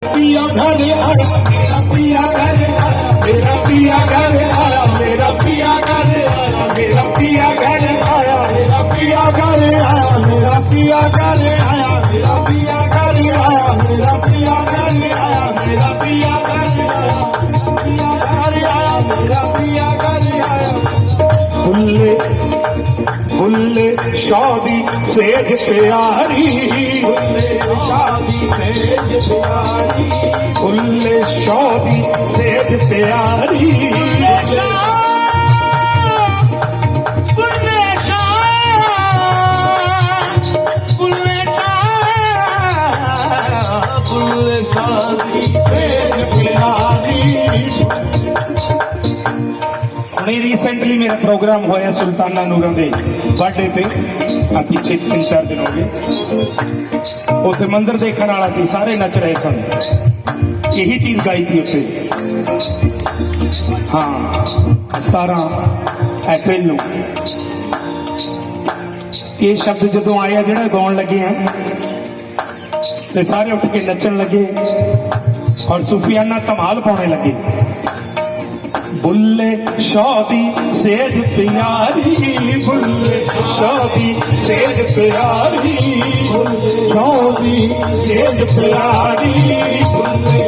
पिया घर आया, मेरा पिया घर आया, मेरा पिया घर आया, मेरा पिया घर आया, मेरा पिया घर आया, मेरा पिया घर आया, मेरा पिया घर आया, मेरा पिया घर आया, मेरा पिया घर आया, मेरा पिया घर आया, पिया घर आया, मेरा पिया घर आया। फुल्ले फुल्ले शादी सेज प्यारी, फुल्ले शादी सेज प्यारी, फुल्ले शादी सेज प्यारी, फुल्ले शादी सेज प्यारी। रिसेंटली मेरा प्रोग्राम होया सुल्ताना नूरां दे बर्थडे पे, पिछे 3-4 दिन हो गए। उसे मंजर देखने वाला थी, सारे नच रहे सन, यही चीज गाई थी उसे। हाँ 17 अप्रैल नूं ये शब्द जदों आया जिहड़ा गाउण लगे हैं ते सारे उठ के नचन लगे और सूफियाना धमाल पाने लगे। बुल्ले शादी सेज प्यारी, बुल्ले शादी सेज प्यारी, शादी सेज प्यारी, बुल्ले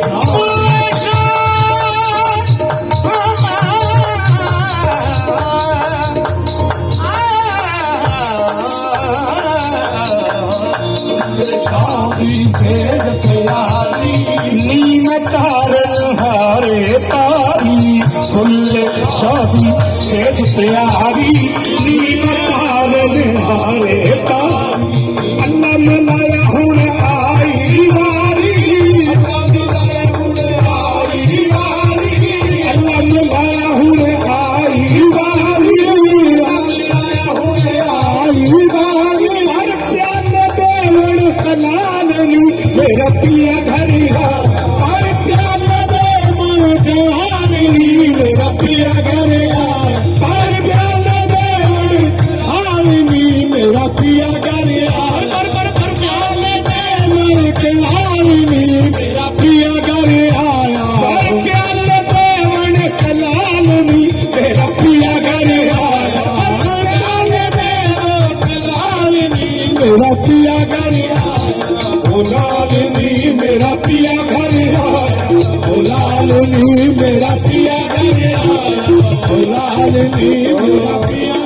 शादी सेज प्यारी, नीम तारन हारे तारी, फुल्ले शादी सेज प्यारी, नीम तारन हारे तारी, अल्लाह मनाया हुणे आई वारी, अल्लाह मनाया हुणे आई वारी, अल्लाह मनाया हुणे आई वारी, अल्लाह हुणे आई वारी। हर प्यार देवण कलानी मेरा पिया घर है, हर प्यार देवण कलानी मेरा पिया घर है, हर प्यार देवण हालनी मेरा पिया घर है, हर प्यार देवण कलानी मेरा पिया घर आया, हर प्यार देवण कलानी मेरा पिया घर आया, हर प्यार देवण कलानी मेरा पिया घर आया। ओ लालनी मेरा पिया घर आया, ओ लालनी मेरा पिया घर आया, ओ लालनी मेरा पिया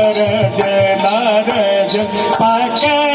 नारज नारज पाक